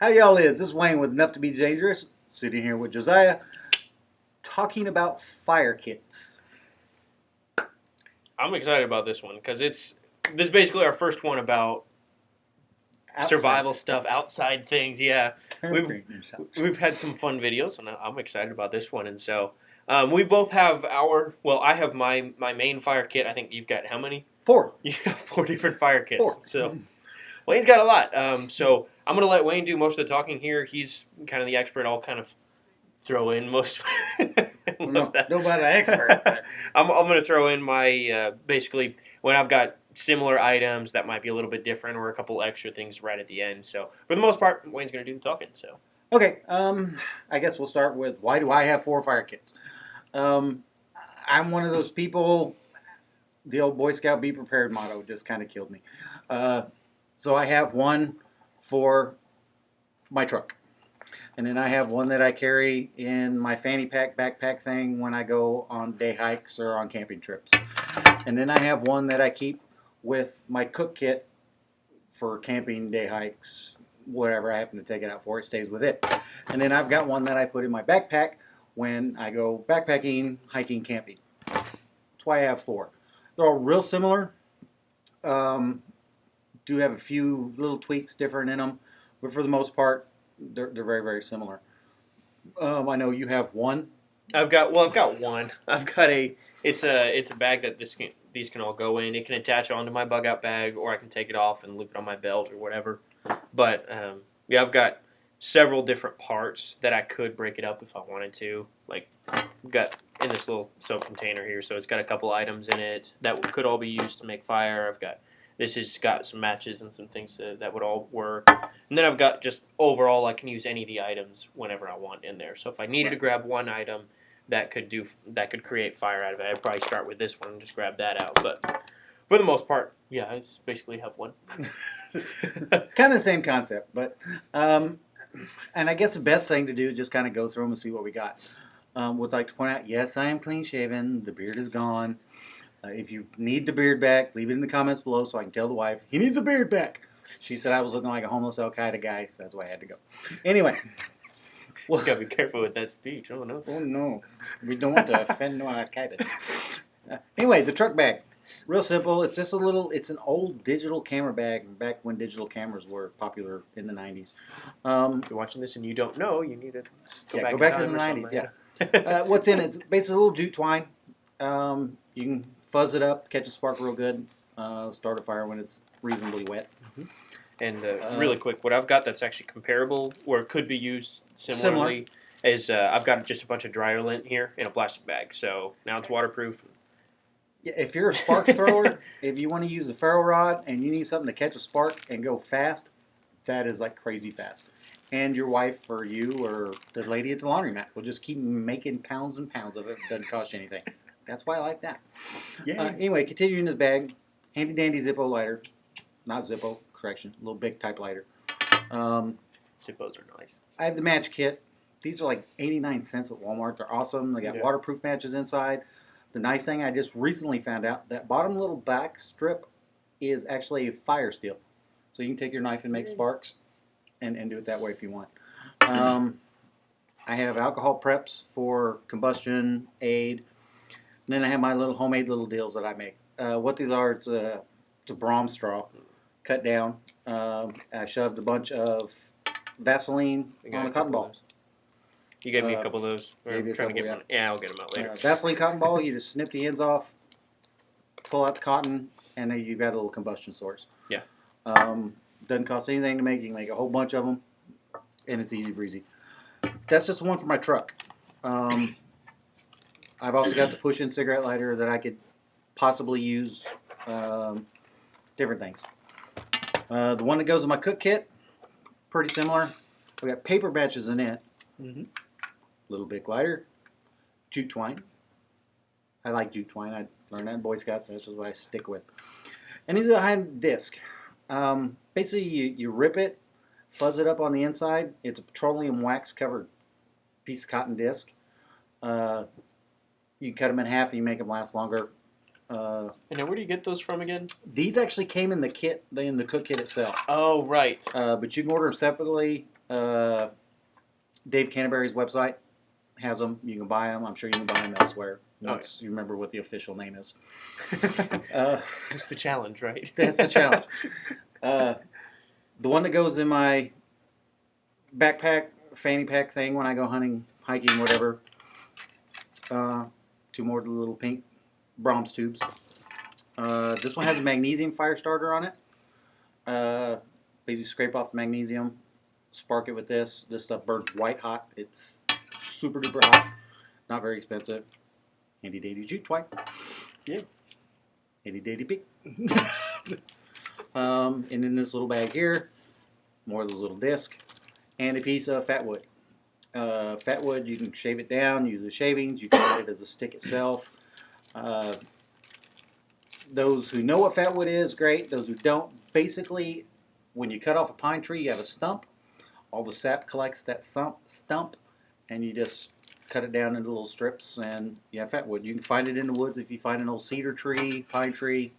How y'all is? This is Wayne with Enough to Be Dangerous, sitting here with Josiah, talking about fire kits. I'm excited about this one because this is basically our first one about Outside survival stuff, outside things. Yeah, We've, we've had some fun videos, and I'm excited about this one. And so we both have our. Well, I have my main fire kit. I think you've got how many? 4. You have 4 different fire kits. 4. So Wayne's got a lot. So I'm gonna let Wayne do most of the talking here. He's kind of the expert. I'll kind of throw in most. Nobody expert. But. I'm going to throw in my basically when I've got similar items that might be a little bit different or a couple extra things right at the end. So for the most part, Wayne's going to do the talking. So okay, I guess we'll start with why do I have 4 fire kits? I'm one of those people. The old Boy Scout "Be Prepared" motto just kind of killed me. So I have one for my truck. And then I have one that I carry in my fanny pack backpack thing when I go on day hikes or on camping trips. And then I have one that I keep with my cook kit for camping, day hikes, whatever I happen to take it out for. It stays with it. And then I've got one that I put in my backpack when I go backpacking, hiking, camping. That's why I have 4. They're all real similar. Do have a few little tweaks different in them, but for the most part, they're very, very similar. I know you have one. I've got one. I've got it's a bag that these can all go in. It can attach onto my bug out bag, or I can take it off and loop it on my belt or whatever. But yeah, I've got several different parts that I could break it up if I wanted to. Like I've got in this little soap container here, so it's got a couple items in it that could all be used to make fire. This has got some matches and some things that would all work. And then I've got just overall, I can use any of the items whenever I want in there. So if I needed to grab one item that could create fire out of it, I'd probably start with this one and just grab that out. But for the most part, yeah, I just basically have one. Kind of the same concept, but and I guess the best thing to do is just kind of go through them and see what we got. Would like to point out, yes, I am clean shaven. The beard is gone. If you need the beard back, leave it in the comments below so I can tell the wife he needs the beard back. She said I was looking like a homeless Al Qaeda guy, so that's why I had to go. Anyway. Well, you gotta be careful with that speech. Oh no. Oh no. We don't want to offend no Al Qaeda. Anyway, the truck bag. Real simple. It's just it's an old digital camera bag back when digital cameras were popular in the 90s. If you're watching this and you don't know, you need to go back to the 90s. Yeah. What's in it? It's basically a little jute twine. You can fuzz it up, catch a spark real good, start a fire when it's reasonably wet. Mm-hmm. And really quick, what I've got that's actually comparable or could be used similarly is I've got just a bunch of dryer lint here in a plastic bag. So now it's waterproof. Yeah, if you're a spark thrower, if you want to use a ferro rod and you need something to catch a spark and go fast, that is like crazy fast. And your wife or you or the lady at the laundromat will just keep making pounds and pounds of it. It doesn't cost you anything. That's why I like that. Yeah. Anyway, continuing the bag, handy dandy Zippo lighter. Not Zippo, correction, a little big type lighter. Zippos are nice. I have the match kit. These are like 89 cents at Walmart. They're awesome. They got waterproof matches inside. The nice thing I just recently found out, that bottom little back strip is actually fire steel. So you can take your knife and make sparks and do it that way if you want. I have alcohol preps for combustion aid. And then I have my little homemade little deals that I make. What these are, it's a Braum straw, cut down. I shoved a bunch of Vaseline on a cotton ball. You gave me a couple of those. We're trying to get one. Yeah, I'll get them out later. Vaseline cotton ball, you just snip the ends off, pull out the cotton, and then you've got a little combustion source. Yeah. Doesn't cost anything to make. You can make a whole bunch of them, and it's easy breezy. That's just one for my truck. I've also got the push-in cigarette lighter that I could possibly use different things. The one that goes in my cook kit, pretty similar. We got paper batches in it. Mm-hmm. Little Bic lighter, jute twine. I like jute twine. I learned that in Boy Scouts. That's just what I stick with. And these are a hand disc. Basically, you rip it, fuzz it up on the inside. It's a petroleum wax covered piece of cotton disc. You cut them in half and you make them last longer. And now where do you get those from again? These actually came in the kit, in the cook kit itself. Oh, right. But you can order them separately. Dave Canterbury's website has them. You can buy them. I'm sure you can buy them elsewhere once you remember what the official name is. That's the challenge, right? That's the challenge. The one that goes in my backpack, fanny pack thing when I go hunting, hiking, whatever. 2 more little pink Brahms tubes. This one has a magnesium fire starter on it. Basically scrape off the magnesium, spark it with this. This stuff burns white hot. It's super duper hot. Not very expensive. Handy dandy jute twine. Yeah. Handy dandy pick. And in this little bag here, more of those little discs, and a piece of fat wood. Fat wood, you can shave it down, use the shavings, you can add it as a stick itself. Those who know what fat wood is, great. Those who don't, basically, when you cut off a pine tree, you have a stump. All the sap collects that stump, and you just cut it down into little strips, and you have fat wood. You can find it in the woods if you find an old cedar tree, pine tree,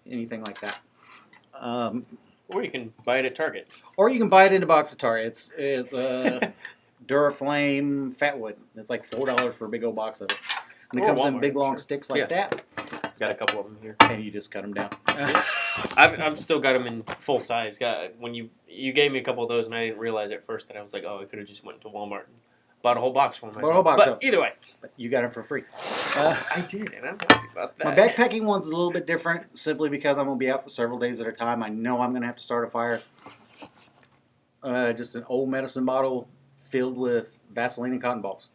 anything like that. Or you can buy it at Target. Or you can buy it in a box of Target. It's Duraflame fat wood. It's like $4 for a big old box of it. And it Or comes in Walmart, big long sure. sticks like that, Got a couple of them here. and you just cut them down. I've still got them in full size. When you gave me a couple of those, and I didn't realize at first that I was like, oh, I could have just went to Walmart and bought a whole box for them. Bought a whole box but of them. either way, But you got them for free. I did, and I'm happy about that. My backpacking one's a little bit different, simply because I'm going to be out for several days at a time. I know I'm going to have to start a fire. Just an old medicine bottle filled with Vaseline and cotton balls.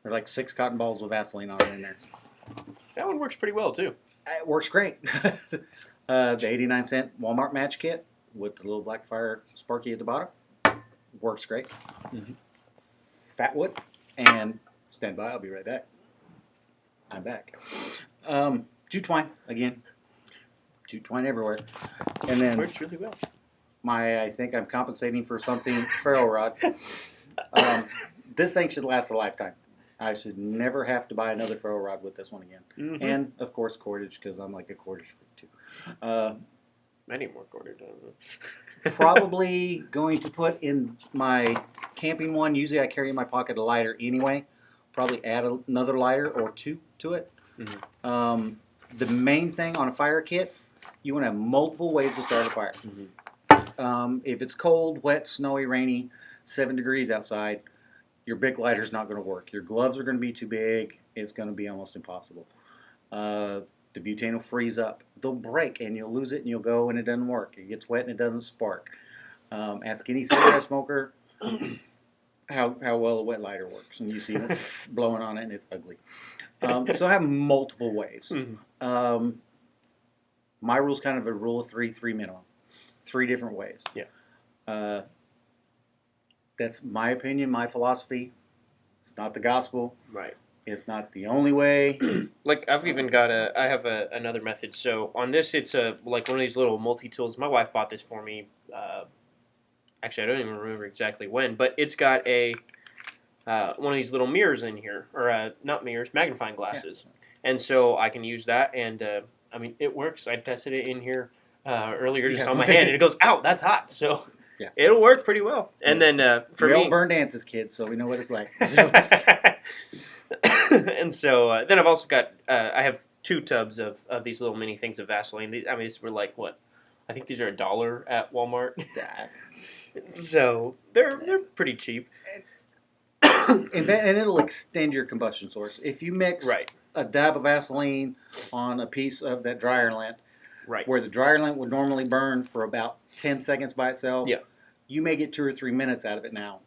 There's like 6 cotton balls with Vaseline on it in there. That one works pretty well too. It works great. The 89-cent Walmart match kit with the little black fire sparky at the bottom works great. Mm-hmm. Fat wood, and stand by. I'll be right back. I'm back. Jute twine again. Jute twine everywhere, and then Works really well. I think I'm compensating for something. Ferro rod. This thing should last a lifetime. I should never have to buy another ferro rod with this one again. Mm-hmm. And of course cordage, because I'm like a cordage freak too. I need more cordage. I don't know. Probably going to put in my camping one. Usually I carry in my pocket a lighter anyway. Probably add another lighter or 2 to it. Mm-hmm. The main thing on a fire kit, you want to have multiple ways to start a fire. Mm-hmm. If it's cold, wet, snowy, rainy, 7 degrees outside, your big lighter's not going to work. Your gloves are going to be too big. It's going to be almost impossible. The butane will freeze up. They'll break, and you'll lose it, and you'll go, and it doesn't work. It gets wet, and it doesn't spark. Ask any cigarette smoker how well a wet lighter works, and you see them blowing on it, and it's ugly. So I have multiple ways. Mm-hmm. My rule's kind of a rule of 3 minimum. 3 different ways. Yeah. That's my opinion, my philosophy. It's not the gospel. Right. It's not the only way. Like I've even got I have another method. So on this, it's like one of these little multi-tools. My wife bought this for me. Actually, I don't even remember exactly when, but it's got a one of these little mirrors in here, or not mirrors, magnifying glasses. Yeah. And so I can use that, and I mean it works. I tested it in here earlier, just on my hand, and it goes, "Ow, that's hot." So. Yeah. It'll work pretty well. And then for we me, all burn dances, kids, so we know what it's like. And so then I've also got I have 2 tubs of these little mini things of Vaseline. I mean, these were like what? I think these are $1 at Walmart. So they're pretty cheap. And it'll extend your combustion source. If you mix a dab of Vaseline on a piece of that dryer lint, where the dryer lint would normally burn for about 10 seconds by itself, you may get 2 or 3 minutes out of it now.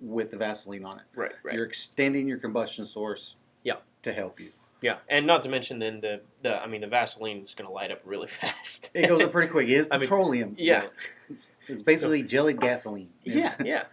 With the Vaseline on it. Right. You're extending your combustion source to help you. Yeah, and not to mention then the Vaseline is going to light up really fast. It goes up pretty quick. It's petroleum. Yeah. It's basically jellied gasoline. Yeah.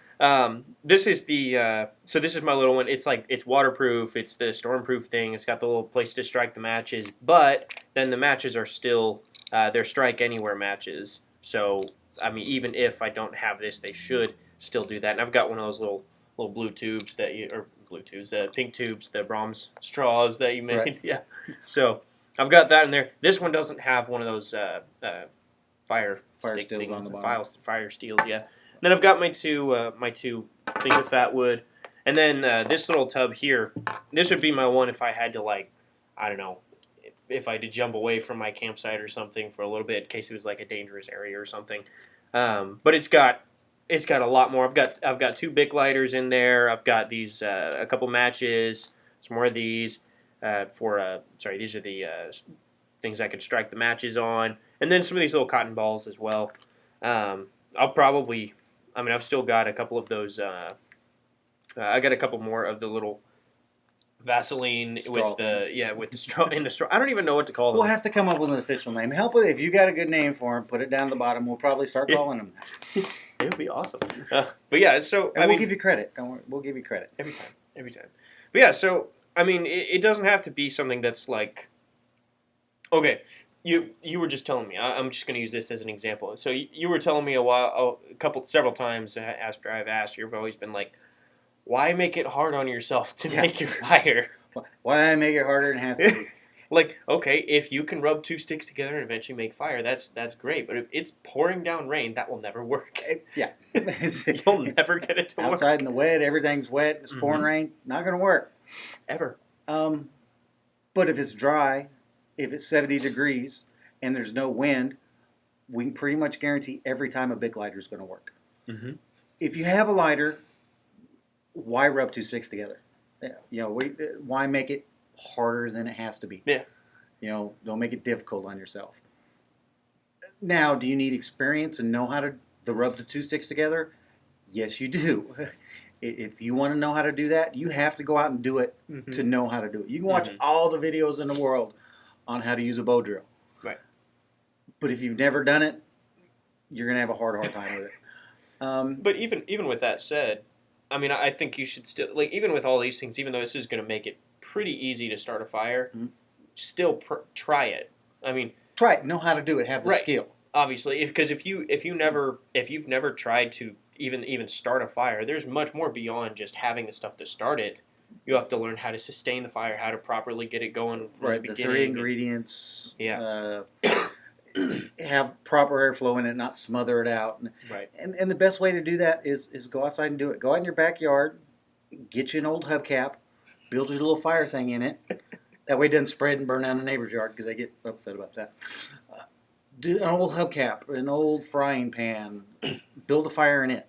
This is this is my little one. It's waterproof. It's the stormproof thing. It's got the little place to strike the matches, but then the matches are still they're strike anywhere matches. So I mean, even if I don't have this, they should still do that. And I've got one of those little blue tubes pink tubes, the Brahms straws that you made. Right. Yeah. So I've got that in there. This one doesn't have one of those fire Fire stick steels things, on the the bottom. fire steels. Yeah. Then I've got my two things of fat wood, and then this little tub here. This would be my one if I had to I don't know, if I had to jump away from my campsite or something for a little bit in case it was like a dangerous area or something. But it's got a lot more. I've got two Bic lighters in there. I've got these a couple matches, some more of these sorry, these are the things I can strike the matches on, and then some of these little cotton balls as well. I'll probably, I've still got a couple of those. I got a couple more of the little Vaseline Straw with the things. with the straw in the straw. I don't even know what to call them. We'll have to come up with an official name. Help with if you got a good name for him. Put it down at the bottom. We'll probably start calling them. It would be awesome. But yeah, so And we'll give you credit. Don't worry. We'll give you credit. every time. But yeah, so it doesn't have to be something that's like, okay, you were just telling me. I'm just going to use this as an example. So you were telling me several times after I've asked, you've always been like, why make it hard on yourself to make your fire? Why make it harder than it has to be? Like, okay, if you can rub two sticks together and eventually make fire, that's great. But if it's pouring down rain, that will never work. Yeah. You'll never get it to work. Outside in the wet, everything's wet, it's pouring rain, not going to work. Ever. But if it's dry, if it's 70 degrees and there's no wind, we can pretty much guarantee every time a Bic lighter is going to work. Mm-hmm. If you have a lighter, why rub two sticks together? Why make it harder than it has to be? Yeah. Don't make it difficult on yourself. Now, do you need experience and know how to rub the two sticks together? Yes, you do. If you want to know how to do that, you have to go out and do it to know how to do it. You can watch all the videos in the world on how to use a bow drill. Right. But if you've never done it, you're going to have a hard time with it. But even with that said, I think you should still, even with all these things, even though this is going to make it pretty easy to start a fire, still try it. Try it. Know how to do it. Have the skill. Obviously, because if you've never tried to even start a fire, there's much more beyond just having the stuff to start it. You have to learn how to sustain the fire, how to properly get it going from the beginning. The 3 ingredients. Yeah. Have proper airflow in it, not smother it out. Right. And the best way to do that is go outside and do it. Go out in your backyard, get you an old hubcap, build your little fire thing in it. That way it doesn't spread and burn down the neighbor's yard because they get upset about that. Do an old hubcap, an old frying pan, build a fire in it.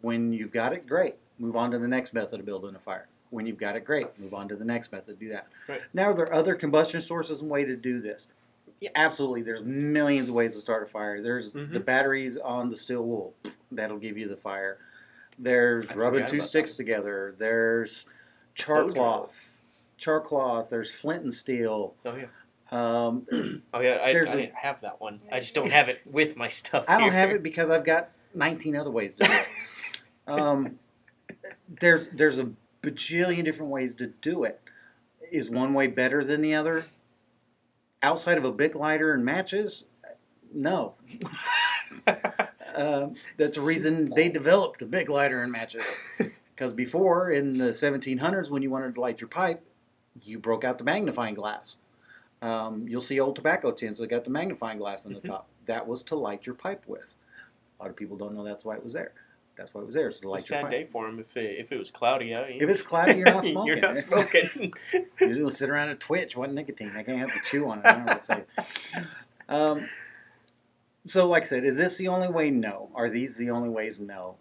When you've got it, great. Move on to the next method of building a fire. When you've got it, great. Move on to the next method. Do that. Right. Now, are there other combustion sources and way to do this? Yeah, absolutely. There's millions of ways to start a fire. There's the batteries on the steel wool. That'll give you the fire. There's rubbing two sticks together. There's char cloth. There's flint and steel. Oh, yeah. I I have that one. I just don't have it with my stuff. I don't have it because I've got 19 other ways to do it. There's a bajillion different ways to do it. Is one way better than the other? Outside of a Bic lighter and matches, no. That's a reason they developed a Bic lighter and matches. Because before, in the 1700s, when you wanted to light your pipe, you broke out the magnifying glass. You'll see old tobacco tins that got the magnifying glass on the top. That was to light your pipe with. A lot of people don't know that's why it was there. That's why it was there, so to light your pipe. Sad day for him if it was cloudy. If it's cloudy, you're not smoking. You're not smoking. You're just going to sit around and twitch. What nicotine? I can't have to chew on it. I don't know what to tell you. So, like I said, is this the only way? No. Are these the only ways? No.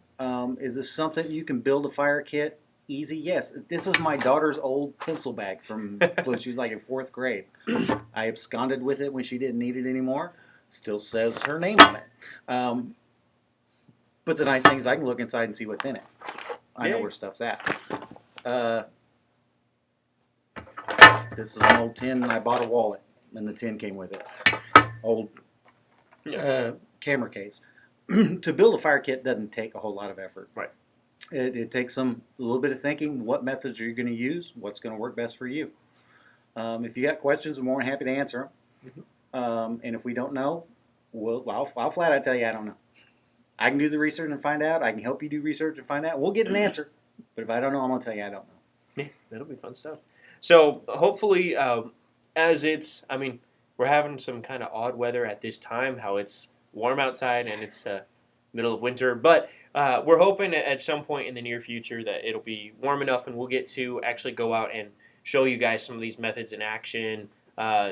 Is this something you can build a fire kit? Easy? Yes. This is my daughter's old pencil bag from when she was like in 4th grade. I absconded with it when she didn't need it anymore. Still says her name on it. But the nice thing is I can look inside and see what's in it. I know where stuff's at. This is an old tin. I bought a wallet, and the tin came with it. Old camera case. To build a fire kit doesn't take a whole lot of effort. Right. It takes a little bit of thinking. What methods are you going to use? What's going to work best for you? If you got questions, we're more than happy to answer them. And if we don't know, I'll flat out tell you I don't know. I can do the research and find out. I can help you do research and find out. We'll get an answer. But if I don't know, I'm going to tell you I don't know. Yeah, that'll be fun stuff. So hopefully as it's, I mean, we're having some kind of odd weather at this time, how it's warm outside and it's middle of winter. But we're hoping at some point in the near future that it'll be warm enough and we'll get to actually go out and show you guys some of these methods in action,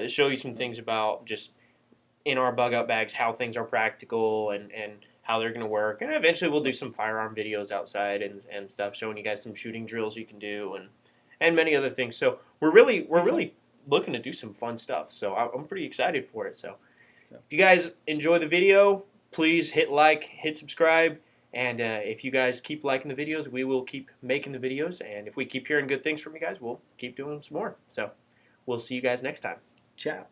show you some things about just in our bug out bags, how things are practical and how they're going to work. And eventually we'll do some firearm videos outside and stuff, showing you guys some shooting drills you can do and many other things. So we're really looking to do some fun stuff. So I'm pretty excited for it. So if you guys enjoy the video, please hit like, hit subscribe. And if you guys keep liking the videos, we will keep making the videos. And if we keep hearing good things from you guys, we'll keep doing some more. So we'll see you guys next time. Ciao.